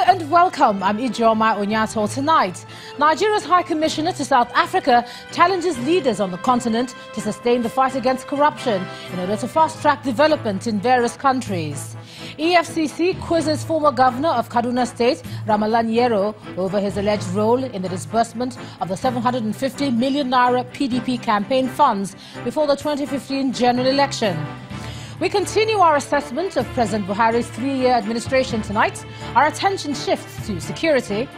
and welcome. I'm Ijoma Onyato. Tonight, Nigeria's High Commissioner to South Africa challenges leaders on the continent to sustain the fight against corruption in order to fast-track development in various countries. EFCC quizzes former governor of Kaduna State, Yero, over his alleged role in the disbursement of the 750 million naira PDP campaign funds before the 2015 general election. We continue our assessment of President Buhari's 3-year administration tonight. Our attention shifts to security.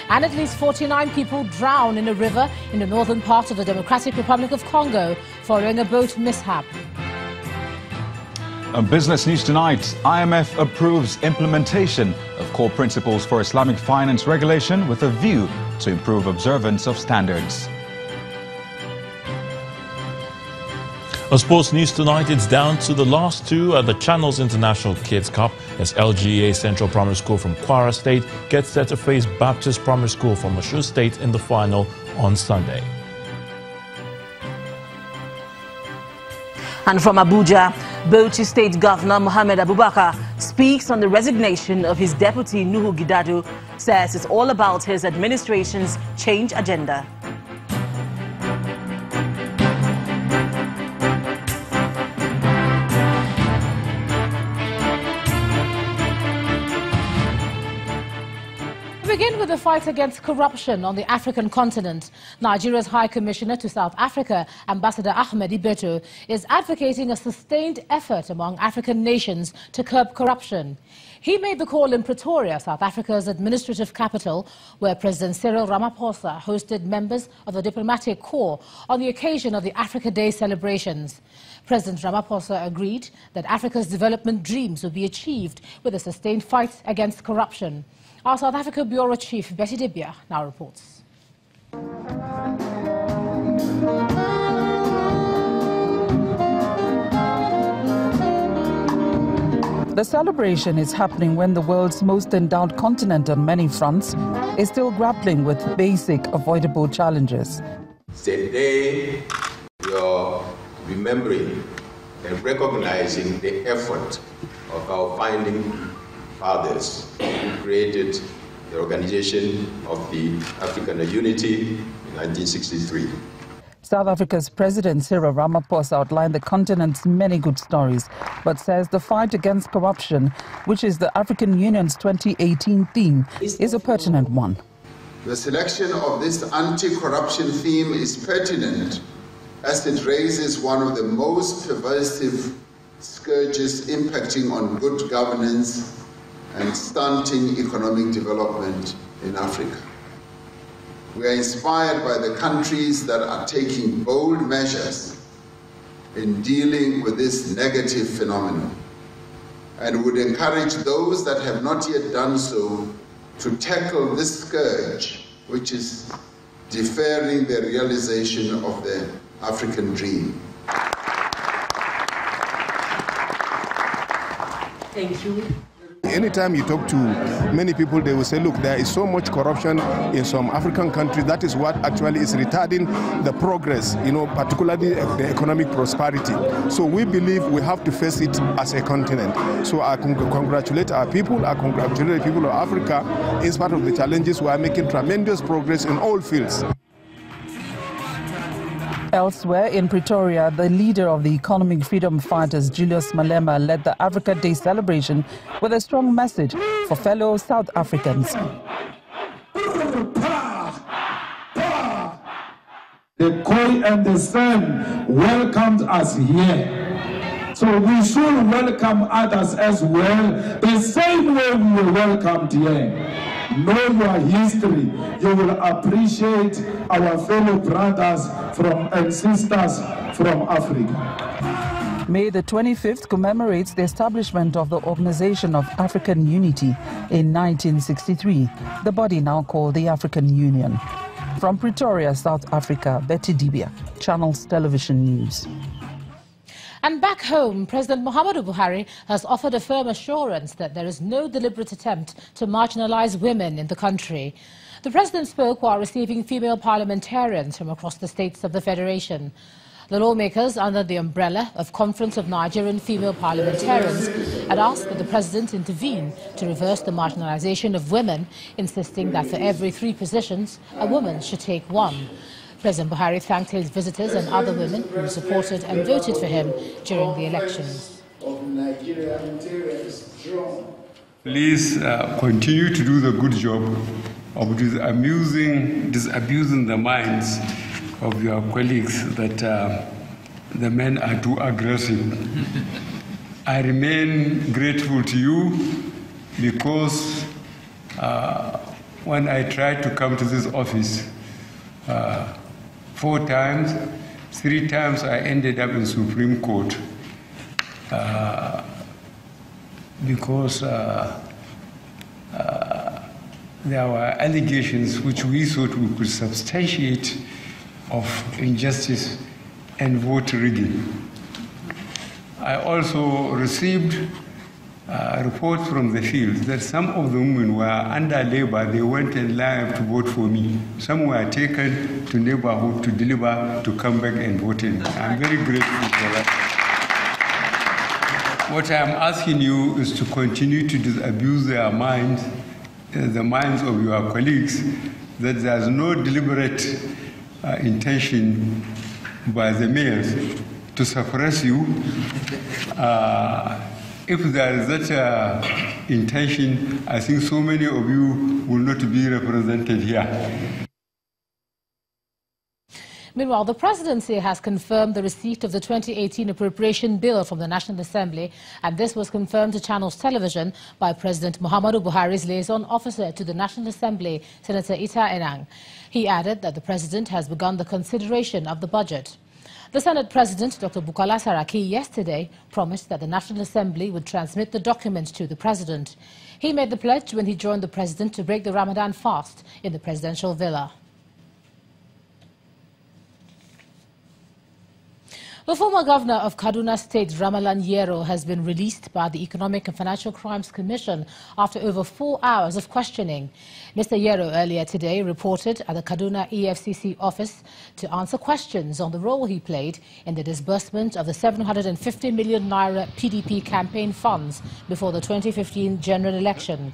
And at least 49 people drown in a river in the northern part of the Democratic Republic of Congo following a boat mishap. Business news tonight. IMF approves implementation of core principles for Islamic finance regulation with a view to improve observance of standards. Sports news tonight, it's down to the last two at the Channels International Kids Cup as LGA Central Primary School from Kwara State gets set to face Baptist Primary School from Mashu State in the final on Sunday. And from Abuja, Bauchi State Governor Mohammed Abubakar speaks on the resignation of his deputy Nuhu Gidado, says it's all about his administration's change agenda. We begin with the fight against corruption on the African continent. Nigeria's High Commissioner to South Africa, Ambassador Ahmed Ibeto, is advocating a sustained effort among African nations to curb corruption. He made the call in Pretoria, South Africa's administrative capital, where President Cyril Ramaphosa hosted members of the diplomatic corps on the occasion of the Africa Day celebrations. President Ramaphosa agreed that Africa's development dreams would be achieved with a sustained fight against corruption. Our South Africa Bureau Chief, Betty Dibia, now reports. The celebration is happening when the world's most endowed continent on many fronts is still grappling with basic avoidable challenges. Today, we are remembering and recognizing the effort of our founding fathers who created the Organization of the African Unity in 1963. South Africa's President Cyril Ramaphosa outlined the continent's many good stories, but says the fight against corruption, which is the African Union's 2018 theme, is a pertinent one. The selection of this anti-corruption theme is pertinent as it raises one of the most pervasive scourges impacting on good governance and stunting economic development in Africa. We are inspired by the countries that are taking bold measures in dealing with this negative phenomenon and would encourage those that have not yet done so to tackle this scourge, which is deferring the realization of the African dream. Thank you. Anytime you talk to many people, they will say, look, there is so much corruption in some African countries. That is what actually is retarding the progress, particularly the economic prosperity. So we believe we have to face it as a continent. So I congratulate our people, I congratulate the people of Africa. In spite of the challenges, we are making tremendous progress in all fields. Elsewhere in Pretoria, the leader of the economic freedom fighters, Julius Malema, led the Africa Day celebration with a strong message for fellow South Africans. The Khoi and the San welcomed us here. So we should welcome others as well, the same way we were welcomed here. Know your history. You will appreciate our fellow brothers and sisters from Africa. May the 25th commemorates the establishment of the Organization of African Unity in 1963, the body now called the African Union. From Pretoria, South Africa, Betty Dibia, Channels Television News. And back home, President Muhammadu Buhari has offered a firm assurance that there is no deliberate attempt to marginalize women in the country. The president spoke while receiving female parliamentarians from across the states of the Federation. The lawmakers, under the umbrella of Conference of Nigerian Female Parliamentarians, had asked that the president intervene to reverse the marginalization of women, insisting that for every 3 positions, a woman should take 1. President Buhari thanked his visitors and other women who supported and voted for him during the elections. Please continue to do the good job of disabusing the minds of your colleagues that the men are too aggressive. I remain grateful to you because when I tried to come to this office 4 times, 3 times I ended up in Supreme Court because there were allegations which we thought we could substantiate of injustice and vote rigging. I also received reports from the field that some of the women were under labor. They went in line to vote for me. Some were taken to neighborhood to deliver to come back and vote in. I'm very grateful for that. What I'm asking you is to continue to disabuse their minds, the minds of your colleagues, that there's no deliberate intention by the males to suppress you. If there is such intention, I think so many of you will not be represented here. Meanwhile, the presidency has confirmed the receipt of the 2018 appropriation bill from the National Assembly, and this was confirmed to Channels Television by President Muhammadu Buhari's liaison officer to the National Assembly, Senator Ita Enang. He added that the president has begun the consideration of the budget. The Senate President, Dr. Bukola Saraki, yesterday promised that the National Assembly would transmit the documents to the president. He made the pledge when he joined the president to break the Ramadan fast in the presidential villa. The former governor of Kaduna State, Ramalan Yero, has been released by the Economic and Financial Crimes Commission after over 4 hours of questioning. Mr. Yero earlier today reported at the Kaduna EFCC office to answer questions on the role he played in the disbursement of the 750 million naira PDP campaign funds before the 2015 general election.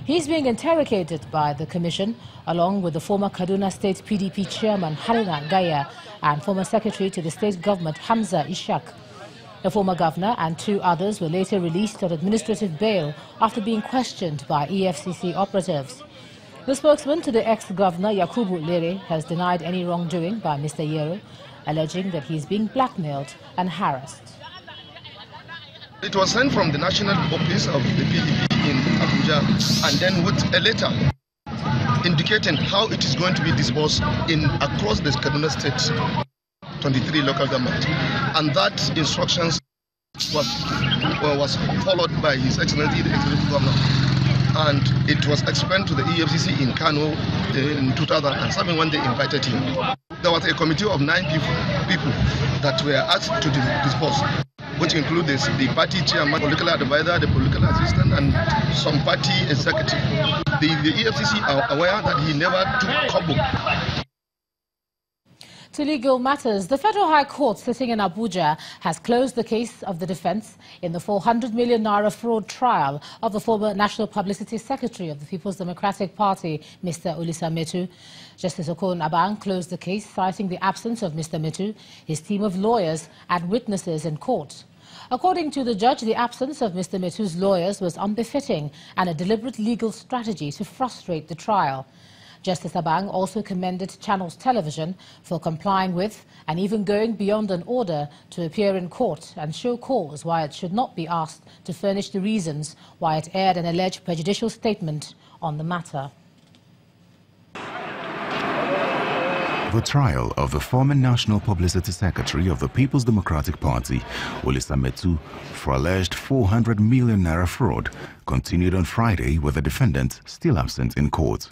He's being interrogated by the commission along with the former Kaduna State PDP chairman Haruna Gaya and former secretary to the state government Hamza Ishaq. The former governor and 2 others were later released on administrative bail after being questioned by EFCC operatives. The spokesman to the ex-governor Yakubu Lere has denied any wrongdoing by Mr. Yero, alleging that he is being blackmailed and harassed. It was sent from the national office of the PDP in Abuja and then with a letter indicating how it is going to be disbursed across the Kaduna State 23 local government. And that instructions was followed by His Excellency the Executive Governor. And it was explained to the EFCC in Kano in 2007 when they invited him. There was a committee of 9 people that were asked to disburse, which include the party chairman, political advisor, the political assistant, and some party executive. The EFCC are aware that he never took kobo. To legal matters, the Federal High Court sitting in Abuja has closed the case of the defense in the 400 million naira fraud trial of the former National Publicity Secretary of the People's Democratic Party, Mr. Olisa Metu. Justice Okon Abang closed the case, citing the absence of Mr. Metu, his team of lawyers and witnesses in court. According to the judge, the absence of Mr. Metu's lawyers was unbefitting and a deliberate legal strategy to frustrate the trial. Justice Abang also commended Channels Television for complying with and even going beyond an order to appear in court and show cause why it should not be asked to furnish the reasons why it aired an alleged prejudicial statement on the matter. The trial of the former National Publicity Secretary of the People's Democratic Party, Olisa Metu, for alleged 400 million naira fraud continued on Friday with the defendant still absent in court.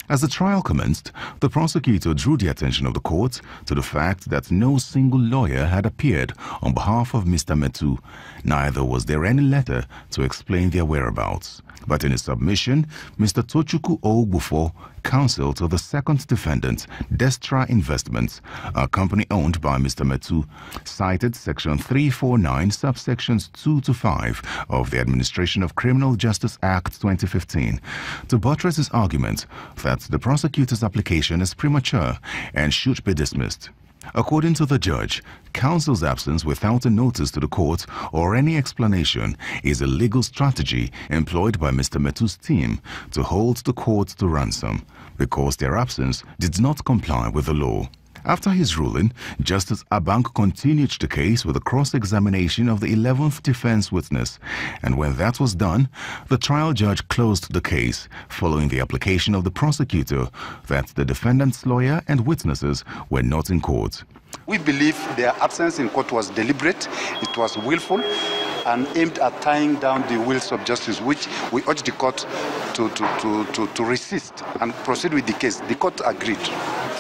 As the trial commenced, the prosecutor drew the attention of the court to the fact that no single lawyer had appeared on behalf of Mr. Metu. Neither was there any letter to explain their whereabouts. But in his submission, Mr. Tochukwu Ogbufo, counsel to the second defendant, Destra Investments, a company owned by Mr. Metu, cited Section 349, subsections 2 to 5 of the Administration of Criminal Justice Act 2015 to buttress his argument that the prosecutor's application is premature and should be dismissed. According to the judge, counsel's absence without a notice to the court or any explanation is a legal strategy employed by Mr. Metu's team to hold the court to ransom because their absence did not comply with the law. After his ruling, Justice Abank continued the case with a cross-examination of the 11th defense witness, and when that was done, the trial judge closed the case, following the application of the prosecutor that the defendant's lawyer and witnesses were not in court. We believe their absence in court was deliberate, it was willful, and aimed at tying down the wheels of justice, which we urge the court to resist and proceed with the case. The court agreed.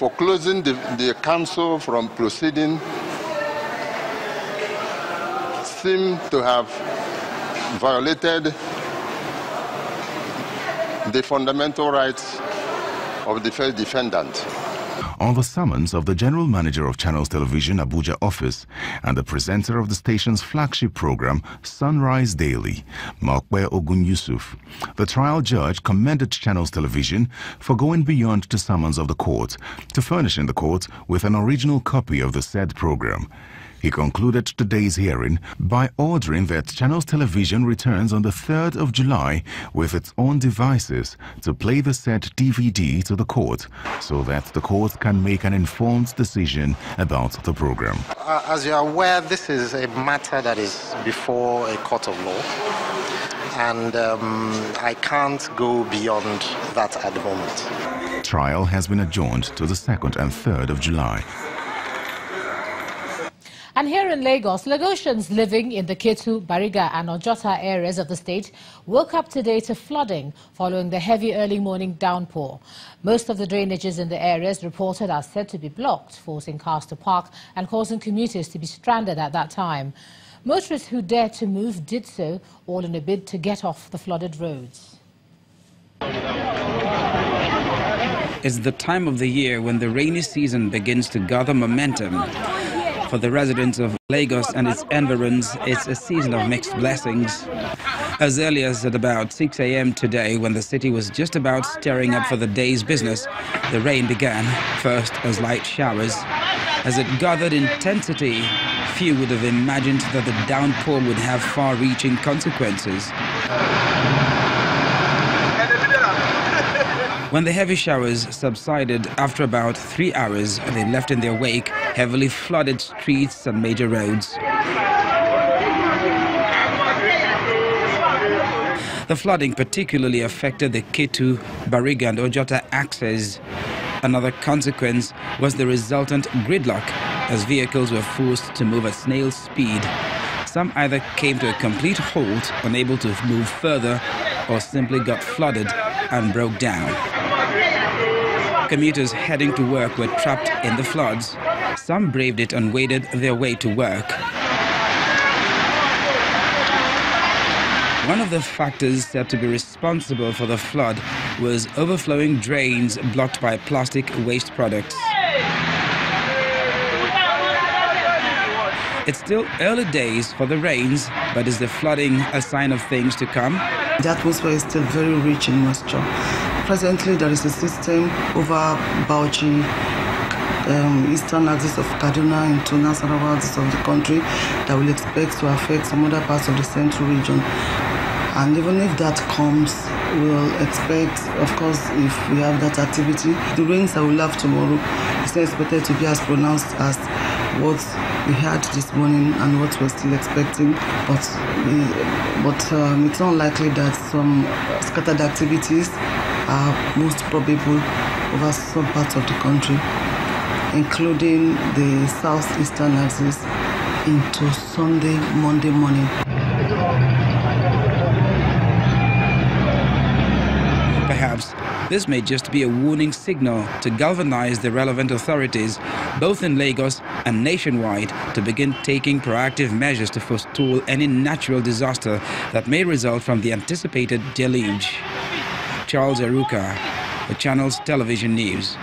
For closing the counsel from proceeding seem to have violated the fundamental rights of the first defendant. On the summons of the General Manager of Channels Television Abuja office and the presenter of the station's flagship program, Sunrise Daily, Mokwe Ogun Yusuf, the trial judge commended Channels Television for going beyond the summons of the court to furnishing the court with an original copy of the said program. He concluded today's hearing by ordering that Channels Television returns on the 3rd of July with its own devices to play the said DVD to the court so that the court can make an informed decision about the program. As you are aware, this is a matter that is before a court of law, and I can't go beyond that at the moment. Trial has been adjourned to the 2nd and 3rd of July. And here in Lagos, Lagosians living in the Ketu, Bariga and Ojota areas of the state woke up today to flooding following the heavy early morning downpour. Most of the drainages in the areas reported are said to be blocked, forcing cars to park and causing commuters to be stranded at that time. Motorists who dared to move did so, all in a bid to get off the flooded roads. It's the time of the year when the rainy season begins to gather momentum. For the residents of Lagos and its environs, it's a season of mixed blessings. As early as at about 6 a.m. today, when the city was just about stirring up for the day's business, the rain began, first as light showers. As it gathered intensity, few would have imagined that the downpour would have far-reaching consequences. When the heavy showers subsided after about 3 hours, they left in their wake heavily flooded streets and major roads. The flooding particularly affected the Ketu, Bariga and Ojota axes. Another consequence was the resultant gridlock, as vehicles were forced to move at snail's speed. Some either came to a complete halt, unable to move further, or simply got flooded and broke down. Commuters heading to work were trapped in the floods. Some braved it and waded their way to work. One of the factors said to be responsible for the flood was overflowing drains blocked by plastic waste products. It's still early days for the rains, but is the flooding a sign of things to come? The atmosphere is still very rich in moisture. Presently, there is a system over Bauchi, eastern axis of Kaduna into Nasarawa axis of the country that will expect to affect some other parts of the central region. And even if that comes, we'll expect, of course, if we have that activity, the rains that we'll have tomorrow is not expected to be as pronounced as what we had this morning and what we're still expecting. But it's unlikely that some scattered activities are most probable over some parts of the country, including the southeastern axis into Sunday, Monday morning. Perhaps this may just be a warning signal to galvanize the relevant authorities both in Lagos and nationwide, to begin taking proactive measures to forestall any natural disaster that may result from the anticipated deluge. Charles Eruka, the Channels Television News.